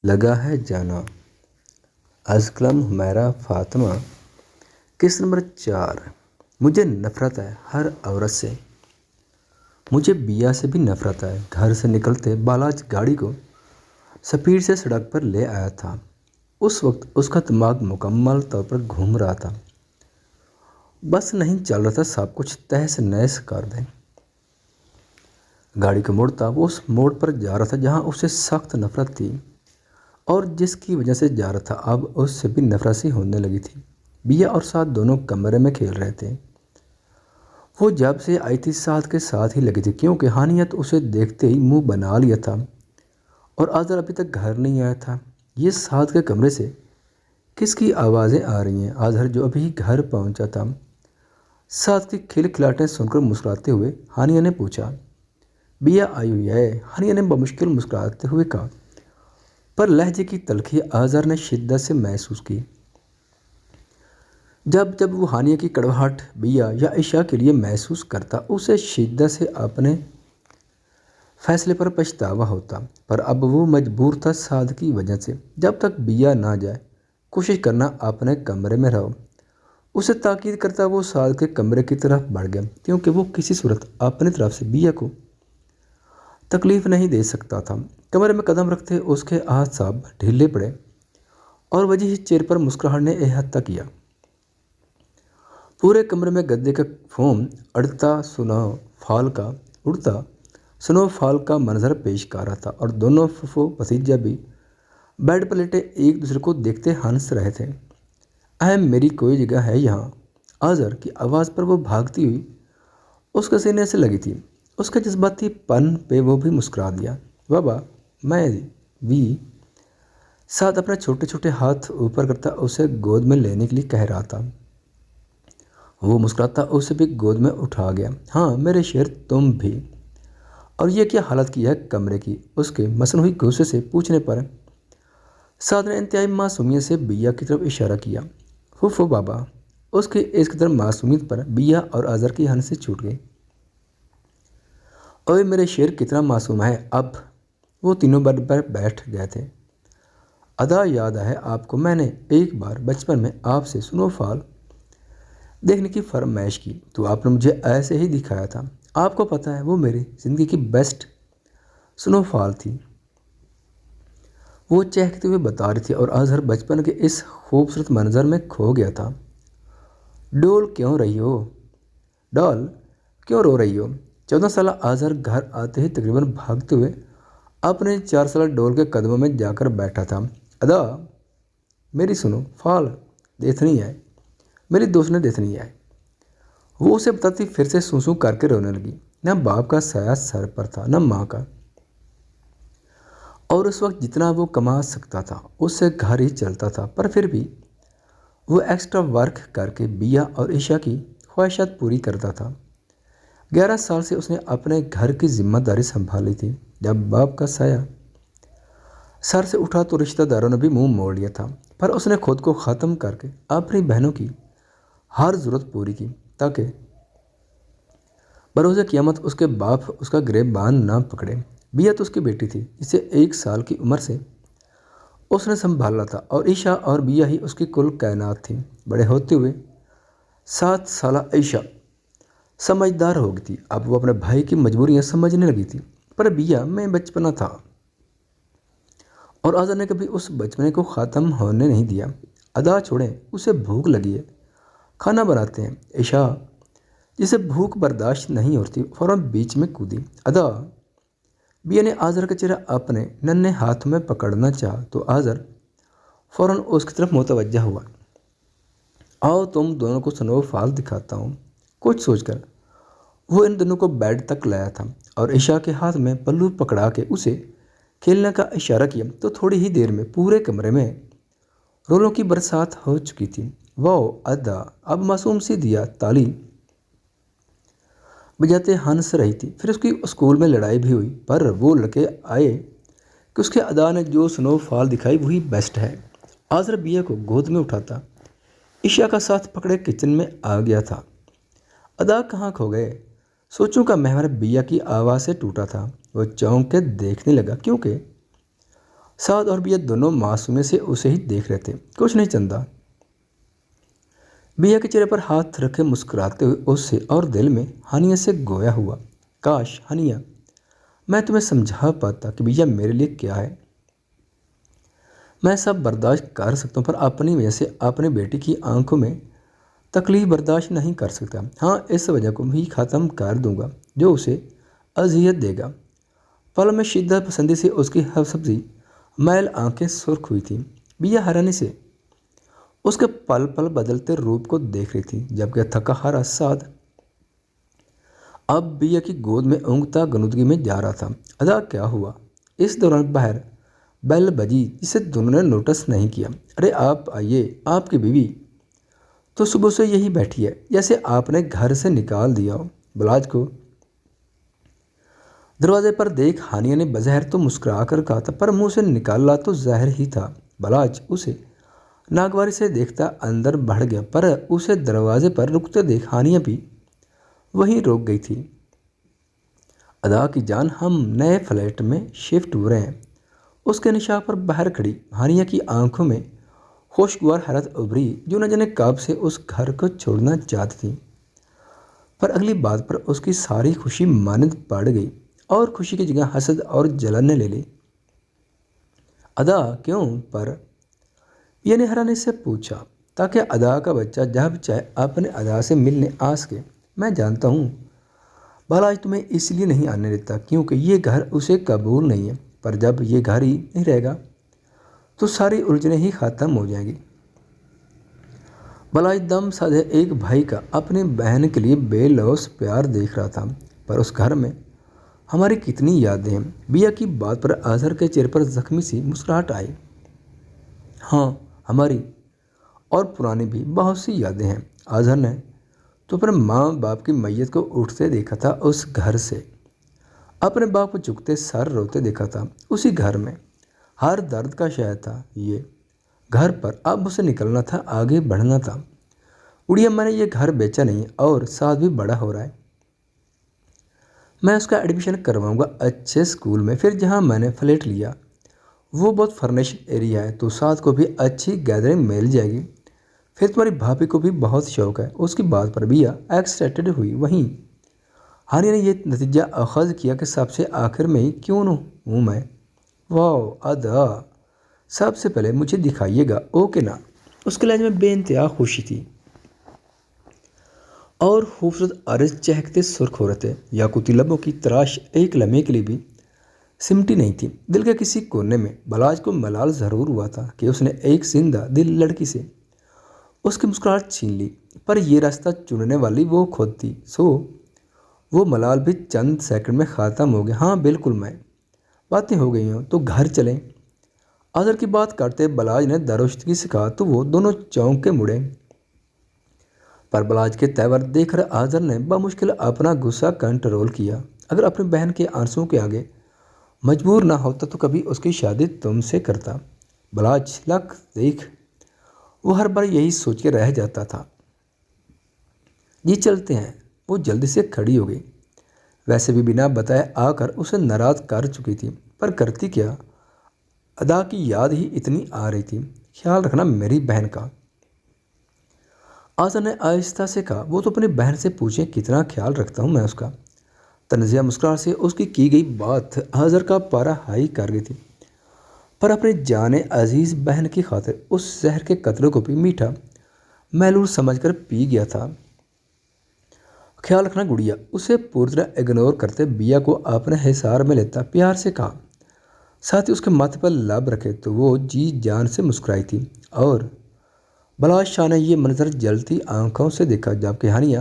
لگا ہے جانا۔ از قلم حمیرہ فاطمہ۔ قسط نمبر 4۔ مجھے نفرت ہے ہر عورت سے، مجھے بیا سے بھی نفرت ہے۔ گھر سے نکلتے بالاج گاڑی کو سپیڈ سے سڑک پر لے آیا تھا۔ اس وقت اس کا دماغ مکمل طور پر گھوم رہا تھا، بس نہیں چل رہا تھا سب کچھ تہس نہس کر دیں۔ گاڑی کا موڑ تھا، وہ اس موڑ پر جا رہا تھا جہاں اسے سخت نفرت تھی اور جس کی وجہ سے جا رہا تھا اب اس سے بھی نفرت سی ہونے لگی تھی۔ بیا اور سعد دونوں کمرے میں کھیل رہے تھے۔ وہ جب سے آئی تھی سعد کے ساتھ ہی لگی تھی کیونکہ ہانیت اسے دیکھتے ہی منہ بنا لیا تھا اور آذر ابھی تک گھر نہیں آیا تھا۔ یہ سعد کے کمرے سے کس کی آوازیں آ رہی ہیں؟ آذر جو ابھی گھر پہنچا تھا سعد کی کھلکھلاہٹیں سن کر مسکراتے ہوئے ہانیہ نے پوچھا۔ بیا آئی ہوئی ہے، ہانیہ نے بمشکل مسکراتے ہوئے کہا، پر لہجے کی تلخی آذر نے شدت سے محسوس کی۔ جب جب وہ ہانیہ کی کڑواہٹ بیا یا عائشہ کے لیے محسوس کرتا اسے شدت سے اپنے فیصلے پر پچھتاوا ہوتا، پر اب وہ مجبور تھا سعد کی وجہ سے۔ جب تک بیا نہ جائے کوشش کرنا اپنے کمرے میں رہو، اسے تاکید کرتا وہ سعد کے کمرے کی طرف بڑھ گیا کیونکہ وہ کسی صورت اپنی طرف سے بیا کو تکلیف نہیں دے سکتا تھا۔ کمرے میں قدم رکھتے اس کے اعصاب ڈھیلے پڑے اور وجیح چہرے پر مسکراہٹ نے احاطہ کیا۔ پورے کمرے میں گدے کا فوم اڑتا سنو فال کا منظر پیش کر رہا تھا اور دونوں پھپھو بھتیجا بھی بیڈ پر لیٹے ایک دوسرے کو دیکھتے ہنس رہے تھے۔ اہم میری کوئی جگہ ہے یہاں؟ آذر کی آواز پر وہ بھاگتی ہوئی اس کے سینے سے لگی تھی۔ اس کے جذباتی پن پہ وہ بھی مسکرا دیا۔ بابا میں بھی۔ سعد اپنے چھوٹے چھوٹے ہاتھ اوپر کرتا اسے گود میں لینے کے لیے کہہ رہا تھا۔ وہ مسکراتا اسے بھی گود میں اٹھا گیا۔ ہاں میرے شیر تم بھی۔ اور یہ کیا حالت کی ہے کمرے کی؟ اس کے مصنوعی غصے سے پوچھنے پر سعد نے انتہائی معصومیت سے بیا کی طرف اشارہ کیا۔ پھپھو بابا۔ اس کی اس قدر معصومیت پر بیا اور آذر کی ہنسی چھوٹ گئی۔ اوے میرے شیر کتنا معصوم ہے اب۔ وہ تینوں بیڈ پر بیٹھ گئے تھے۔ ادا یاد ہے آپ کو میں نے ایک بار بچپن میں آپ سے سنو فال دیکھنے کی فرمائش کی تو آپ نے مجھے ایسے ہی دکھایا تھا۔ آپ کو پتہ ہے وہ میری زندگی کی بیسٹ سنو فال تھی، وہ چہکتے ہوئے بتا رہی تھی اور آذر بچپن کے اس خوبصورت منظر میں کھو گیا تھا۔ ڈول کیوں رو رہی ہو؟ 14 سالہ آذر گھر آتے ہی تقریباً بھاگتے ہوئے اپنے 4 سالہ ڈول کے قدموں میں جا کر بیٹھا تھا۔ ادا میری سنو فال دیکھنی ہے، میری دوست نے دیکھنی ہے۔ وہ اسے بتاتی پھر سے سوں کر کے رونے لگی۔ نہ باپ کا سایہ سر پر تھا نہ ماں کا، اور اس وقت جتنا وہ کما سکتا تھا اس سے گھر ہی چلتا تھا، پر پھر بھی وہ ایکسٹرا ورک کر کے بیا اور عائشہ کی خواہشات پوری کرتا تھا۔ 11 سال سے اس نے اپنے گھر کی ذمہ داری سنبھالی تھی۔ جب باپ کا سایہ سر سے اٹھا تو رشتہ داروں نے بھی منہ موڑ لیا تھا، پر اس نے خود کو ختم کر کے اپنی بہنوں کی ہر ضرورت پوری کی تاکہ بروز قیامت اس کے باپ اس کا گریبان نہ پکڑے۔ بیا تو اس کی بیٹی تھی جسے 1 سال کی عمر سے اس نے سنبھالا تھا اور عائشہ اور بیا ہی اس کی کل کائنات تھی۔ بڑے ہوتے ہوئے 7 سالہ عائشہ سمجھدار ہو گئی تھی، اب وہ اپنے بھائی کی مجبوریاں سمجھنے لگی تھی، پر بیا میں بچپنا تھا اور آذر نے کبھی اس بچپنے کو ختم ہونے نہیں دیا۔ ادا چھوڑیں، اسے بھوک لگی ہے، کھانا بناتے ہیں۔ عائشہ جسے بھوک برداشت نہیں ہوتی فوراً بیچ میں کودی۔ ادا بیا نے آذر کا چہرہ اپنے ننھے ہاتھوں میں پکڑنا چاہا تو آذر فوراً اس کی طرف متوجہ ہوا۔ آؤ تم دونوں کو سنو فال دکھاتا ہوں۔ کچھ سوچ کر وہ ان دونوں کو بیڈ تک لایا تھا اور عائشہ کے ہاتھ میں پلو پکڑا کے اسے کھیلنے کا اشارہ کیا تو تھوڑی ہی دیر میں پورے کمرے میں رولوں کی برسات ہو چکی تھی۔ واؤ ادا اب معصوم سی دیا تالی بجاتے ہنس رہی تھی۔ پھر اس کی اسکول میں لڑائی بھی ہوئی، پر وہ لڑکے آئے کہ اس کے ادا نے جو سنو فال دکھائی وہی بیسٹ ہے۔ آذر بیا کو گود میں اٹھاتا عائشہ کا ساتھ پکڑے کچن میں آ گیا تھا۔ ادا کہاں کھو گئے؟ سوچوں کا محور بیا کی آواز سے ٹوٹا تھا۔ وہ چونک کے دیکھنے لگا کیونکہ سعد اور بیا دونوں معصومیت سے اسے ہی دیکھ رہے تھے، کچھ نہیں چندہ۔ بیا کے چہرے پر ہاتھ رکھے مسکراتے ہوئے اس سے اور دل میں ہانیہ سے گویا ہوا، کاش ہانیہ میں تمہیں سمجھا پاتا کہ بیا میرے لیے کیا ہے۔ میں سب برداشت کر سکتا ہوں، پر اپنی وجہ سے اپنے بیٹی کی آنکھوں میں تکلیف برداشت نہیں کر سکتا۔ ہاں، اس وجہ کو بھی ختم کر دوں گا جو اسے اذیت دے گا۔ پل میں شدت پسندی سے اس کی سبزی میل آنکھیں سرخ ہوئی تھیں۔ بیا حیرانی سے اس کے پل پل بدلتے روپ کو دیکھ رہی تھی، جبکہ تھکا ہارا سعد اب بیا کی گود میں اونگتا غنودگی میں جا رہا تھا۔ ادا کیا ہوا؟ اس دوران باہر بیل بجی، جسے دونوں نے نوٹس نہیں کیا۔ ارے آپ آئیے، آپ کی بیوی تو صبح سے یہی بیٹھی ہے، جیسے آپ نے گھر سے نکال دیا ہو۔ بلاج کو دروازے پر دیکھ ہانیہ نے بظاہر تو مسکرا کر کہا تھا، پر منہ سے نکالا تو زہر ہی تھا۔ بلاج اسے ناگواری سے دیکھتا اندر بڑھ گیا، پر اسے دروازے پر رکتے دیکھ ہانیہ بھی وہیں رک گئی تھی۔ ادا کی جان، ہم نئے فلیٹ میں شفٹ ہو رہے ہیں۔ اس کے نشاء پر باہر کھڑی ہانیہ کی آنکھوں میں خوشگوار حیرت ابھری، جو نہ جانے کب سے اس گھر کو چھوڑنا چاہتی تھی۔ پر اگلی بات پر اس کی ساری خوشی مانند پڑ گئی، اور خوشی کی جگہ حسد اور جلن نے لے لی۔ ادا کیوں؟ پر یہ نے حیرانی سے پوچھا، تاکہ ادا کا بچہ جب چاہے اپنے ادا سے ملنے آ سکے۔ میں جانتا ہوں بالاج تمہیں اس لیے نہیں آنے دیتا کیونکہ یہ گھر اسے قبول نہیں ہے، پر جب یہ گھر ہی نہیں رہے گا تو ساری الجھنیں ہی ختم ہو جائیں گی۔ بالاج دم سادھے ایک بھائی کا اپنی بہن کے لیے بے لوث پیار دیکھ رہا تھا، پر اس گھر میں ہماری کتنی یادیں ہیں۔ بیا کی بات پر اظہر کے چہرے پر زخمی سی مسکراہٹ آئی۔ ہاں، ہماری اور پرانی بھی بہت سی یادیں ہیں۔ اظہر نے تو اپنے ماں باپ کی میت کو اٹھتے دیکھا تھا، اس گھر سے اپنے باپ کو جھکتے سر روتے دیکھا تھا، اسی گھر میں ہر درد کا شاہد تھا یہ گھر، پر اب اسے نکلنا تھا، آگے بڑھنا تھا۔ اڑیا، میں نے یہ گھر بیچا نہیں، اور ساتھ بھی بڑا ہو رہا ہے۔ میں اس کا ایڈمیشن کرواؤں گا اچھے اسکول میں، پھر جہاں میں نے فلیٹ لیا وہ بہت فرنیشڈ ایریا ہے، تو ساتھ کو بھی اچھی گیدرنگ مل جائے گی۔ پھر تمہاری بھابھی کو بھی بہت شوق ہے۔ اس کی بات پر بیا ایکسائٹڈ ہوئی۔ وہیں ہانیہ نے یہ نتیجہ اخذ کیا کہ سب سے آخر میں ہی کیوں نہ ہوں میں۔ واو ادا، سب سے پہلے مجھے دکھائیے گا، اوکے نا؟ اس کے لہجے میں بے انتہا خوشی تھی، اور خوبصورت عرض چہکتے سرخ ہو رہے تھے۔ یاقوتی لبوں کی تراش ایک لمحے کے لیے بھی سمٹی نہیں تھی۔ دل کے کسی کونے میں بالاج کو ملال ضرور ہوا تھا کہ اس نے ایک زندہ دل لڑکی سے اس کی مسکراہٹ چھین لی، پر یہ راستہ چننے والی وہ خود تھی، سو وہ ملال بھی چند سیکنڈ میں ختم ہو گیا۔ ہاں بالکل، میں باتیں ہو گئی ہوں تو گھر چلیں۔ اظہر کی بات کرتے بالاج نے دروشتگی سے کہا تو وہ دونوں چونک کے مڑے، پر بالاج کے تیور دیکھ کر اظہر نے بمشکل اپنا غصہ کنٹرول کیا۔ اگر اپنی بہن کے آنسوؤں کے آگے مجبور نہ ہوتا تو کبھی اس کی شادی تم سے کرتا۔ بالاج لک دیکھ، وہ ہر بار یہی سوچ کے رہ جاتا تھا۔ جی چلتے ہیں۔ وہ جلدی سے کھڑی ہو گئی، ویسے بھی بنا بتائے آ کر اسے ناراض کر چکی تھی، پر کرتی کیا، ادا کی یاد ہی اتنی آ رہی تھی۔ خیال رکھنا میری بہن کا، اظہر نے آہستہ سے کہا۔ وہ تو اپنی بہن سے پوچھیں کتنا خیال رکھتا ہوں میں اس کا۔ تنزیہ مسکراہٹ سے اس کی گئی بات اظہر کا پارا ہائی کر گئی تھی، پر اپنی جان عزیز بہن کی خاطر اس زہر کے قطرے کو بھی میٹھا محلول سمجھ کر پی گیا تھا۔ خیال رکھنا گڑیا، اسے پوری طرح اگنور کرتے بیا کو اپنے حصار میں لیتا پیار سے کہا، ساتھ ہی اس کے ماتھے پر لب رکھے تو وہ جی جان سے مسکرائی تھی۔ اور بالاج شاہ نے یہ منظر جلتی آنکھوں سے دیکھا، جبکہ ہانیہ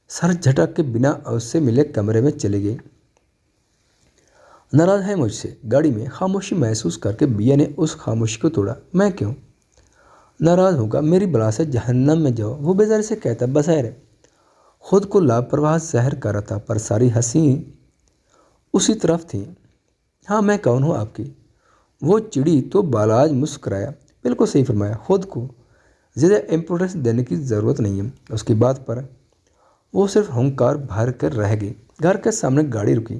سر جھٹک کے بنا اس سے ملے کمرے میں چلی گئی۔ ناراض ہے مجھ سے؟ گاڑی میں خاموشی محسوس کر کے بیا نے اس خاموشی کو توڑا۔ میں کیوں ناراض ہوگا؟ میری بلا سے جہنم میں جاؤ، وہ بیزاری سے کہتا، بظاہر خود کو لاپرواہ ظاہر کر رہا تھا، پر ساری ہنسی اسی طرف تھی۔ ہاں، میں کون ہوں آپ کی؟ وہ چڑی تو بالاج مسکرایا۔ بالکل صحیح فرمایا، خود کو زیادہ امپورٹنس دینے کی ضرورت نہیں ہے۔ اس کی بات پر وہ صرف ہنکار بھر کر رہ گئی۔ گھر کے سامنے گاڑی رکی